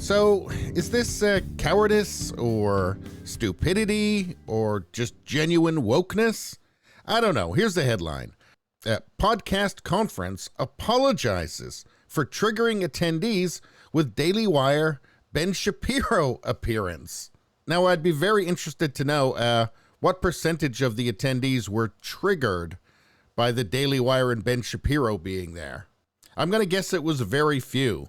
So, is this cowardice or stupidity or just genuine wokeness? I don't know. Here's the headline. Podcast conference apologizes for triggering attendees with Daily Wire Ben Shapiro appearance. Now, I'd be very interested to know what percentage of the attendees were triggered by the Daily Wire and Ben Shapiro being there. I'm going to guess it was very few,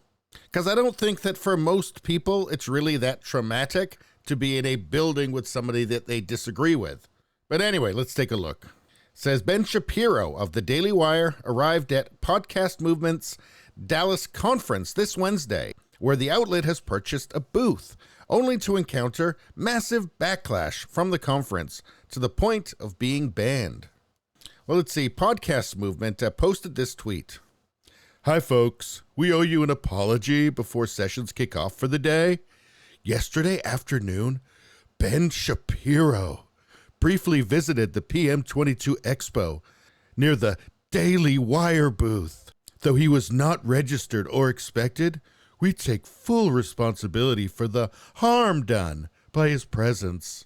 because I don't think that for most people it's really that traumatic to be in a building with somebody that they disagree with. But anyway, let's take a look. It says Ben Shapiro of the Daily Wire arrived at Podcast Movement's Dallas conference this Wednesday, where the outlet has purchased a booth, only to encounter massive backlash from the conference to the point of being banned. Well, let's see. Podcast Movement posted this tweet. Hi, folks. We owe you an apology before sessions kick off for the day. Yesterday afternoon, Ben Shapiro briefly visited the PM22 Expo near the Daily Wire booth. Though he was not registered or expected, we take full responsibility for the harm done by his presence.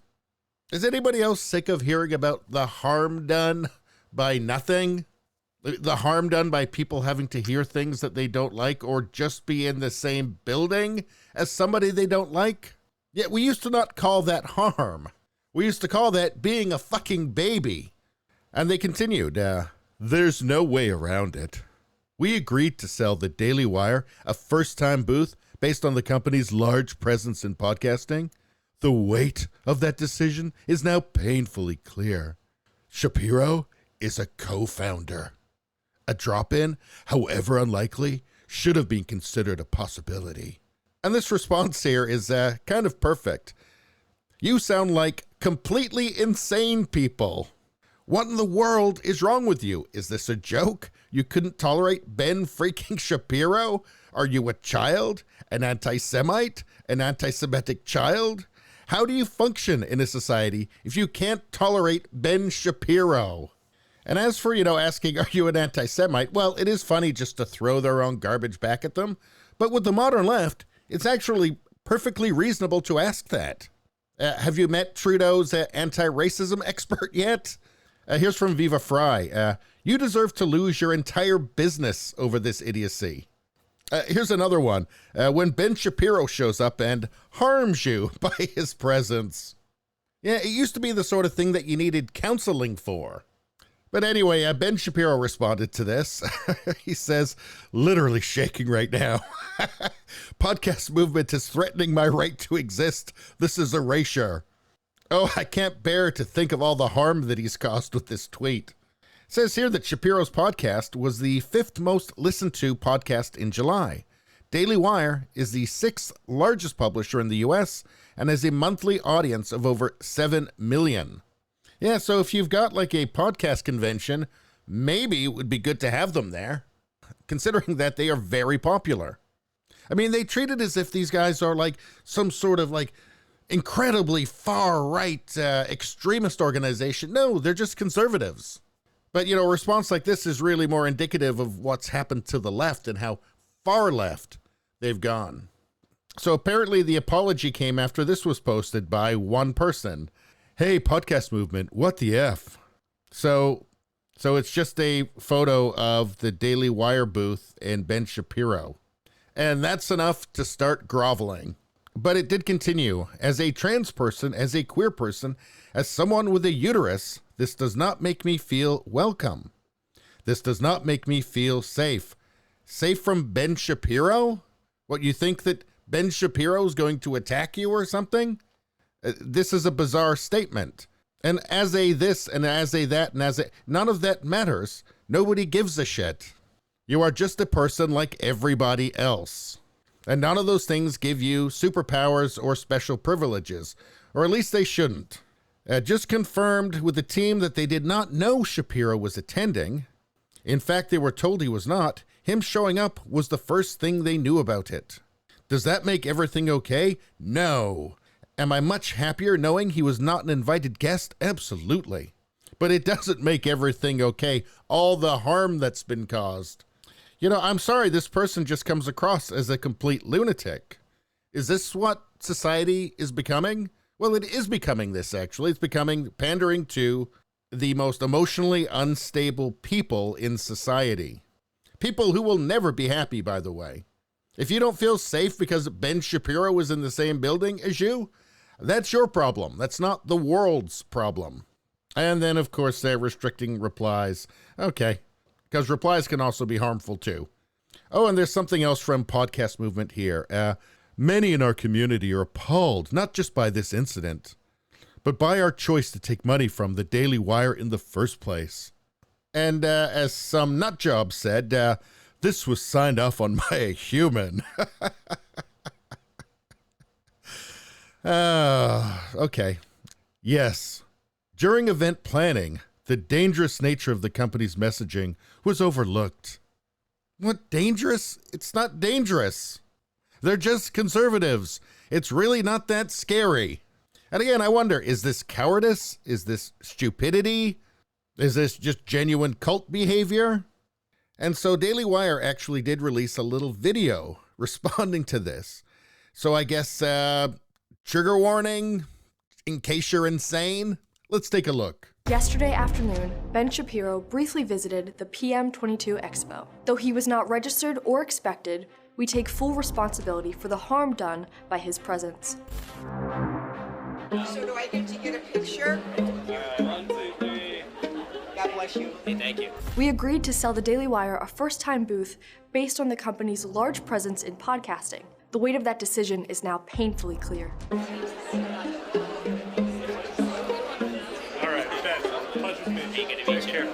Is anybody else sick of hearing about the harm done by nothing? The harm done by people having to hear things that they don't like or just be in the same building as somebody they don't like? Yet we used to not call that harm. We used to call that being a fucking baby. And they continued, there's no way around it. We agreed to sell the Daily Wire a first-time booth based on the company's large presence in podcasting. The weight of that decision is now painfully clear. Shapiro is a co-founder. A drop-in, however unlikely, should have been considered a possibility. And this response here is kind of perfect. You sound like completely insane people. What in the world is wrong with you? Is this a joke? You couldn't tolerate Ben freaking Shapiro? Are you a child? An anti-Semite? An anti-Semitic child? How do you function in a society if you can't tolerate Ben Shapiro? And as for, asking, are you an anti-Semite? Well, it is funny just to throw their own garbage back at them. But with the modern left, it's actually perfectly reasonable to ask that. Have you met Trudeau's anti-racism expert yet? Here's from Viva Fry. You deserve to lose your entire business over this idiocy. Here's another one. When Ben Shapiro shows up and harms you by his presence. Yeah, it used to be the sort of thing that you needed counseling for. But anyway, Ben Shapiro responded to this. He says, literally shaking right now. Podcast Movement is threatening my right to exist. This is erasure. Oh, I can't bear to think of all the harm that he's caused with this tweet. It says here that Shapiro's podcast was the 5th most listened to podcast in July. Daily Wire is the 6th largest publisher in the U.S. and has a monthly audience of over 7 million. Yeah, so if you've got like a podcast convention, maybe it would be good to have them there, considering that they are very popular. I mean, they treat it as if these guys are like some sort of like incredibly far-right extremist organization. No, they're just conservatives. But, a response like this is really more indicative of what's happened to the left and how far left they've gone. So apparently the apology came after this was posted by one person. Hey, Podcast Movement, what the F? So it's just a photo of the Daily Wire booth and Ben Shapiro. And that's enough to start groveling. But it did continue. As a trans person, as a queer person, as someone with a uterus, this does not make me feel welcome. This does not make me feel safe. Safe from Ben Shapiro? What, you think that Ben Shapiro is going to attack you or something? This is a bizarre statement. And as a this and as a that and as a... None of that matters. Nobody gives a shit. You are just a person like everybody else. And none of those things give you superpowers or special privileges, or at least they shouldn't. Just confirmed with the team that they did not know Shapiro was attending. In fact, they were told he was not. Him showing up was the first thing they knew about it. Does that make everything okay? No. Am I much happier knowing he was not an invited guest? Absolutely. But it doesn't make everything okay. All the harm that's been caused. I'm sorry, this person just comes across as a complete lunatic. Is this what society is becoming? Well, it is becoming this, actually. It's becoming pandering to the most emotionally unstable people in society. People who will never be happy, by the way. If you don't feel safe because Ben Shapiro was in the same building as you, that's your problem. That's not the world's problem. And then, of course, they're restricting replies. Okay, because replies can also be harmful, too. Oh, and there's something else from Podcast Movement here. Many in our community are appalled, not just by this incident, but by our choice to take money from the Daily Wire in the first place. And as some nutjob said, this was signed off on by a human. Okay. Yes. During event planning, the dangerous nature of the company's messaging was overlooked. What, dangerous? It's not dangerous. They're just conservatives. It's really not that scary. And again, I wonder, is this cowardice? Is this stupidity? Is this just genuine cult behavior? And so Daily Wire actually did release a little video responding to this. So I guess, trigger warning, in case you're insane. Let's take a look. Yesterday afternoon, Ben Shapiro briefly visited the PM22 Expo. Though he was not registered or expected, we take full responsibility for the harm done by his presence. So do I get to get a picture? 1, 2, 3. God bless you. Hey, thank you. We agreed to sell the Daily Wire a first-time booth based on the company's large presence in podcasting. The weight of that decision is now painfully clear. All right, Ben, pleasure to meet you. Good to meet you.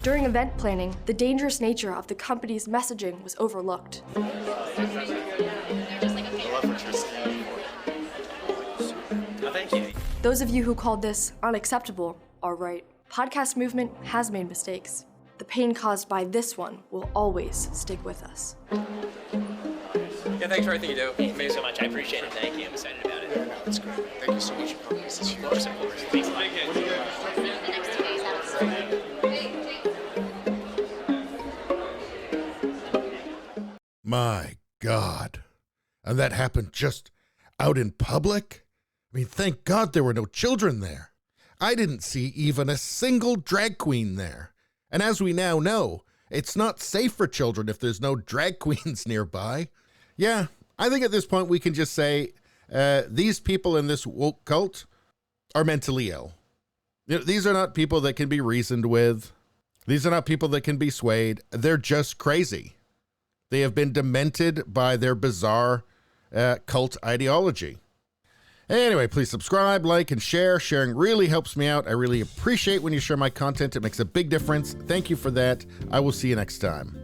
During event planning, the dangerous nature of the company's messaging was overlooked. I love what you're saying. Oh, thank you. Those of you who called this unacceptable are right. Podcast Movement has made mistakes. The pain caused by this one will always stick with us. Yeah, thanks for everything you do. Thank you so much. I appreciate it. Thank you. I'm excited about it. Yeah, no, it's great. Thank you so much for coming. This is huge. Of course. Thanks a lot. My God. And that happened just out in public? I mean, thank God there were no children there. I didn't see even a single drag queen there. And as we now know, it's not safe for children if there's no drag queens nearby. Yeah, I think at this point we can just say these people in this woke cult are mentally ill. You know, these are not people that can be reasoned with. These are not people that can be swayed. They're just crazy. They have been demented by their bizarre cult ideology. Anyway, please subscribe, like, and share. Sharing really helps me out. I really appreciate when you share my content. It makes a big difference. Thank you for that. I will see you next time.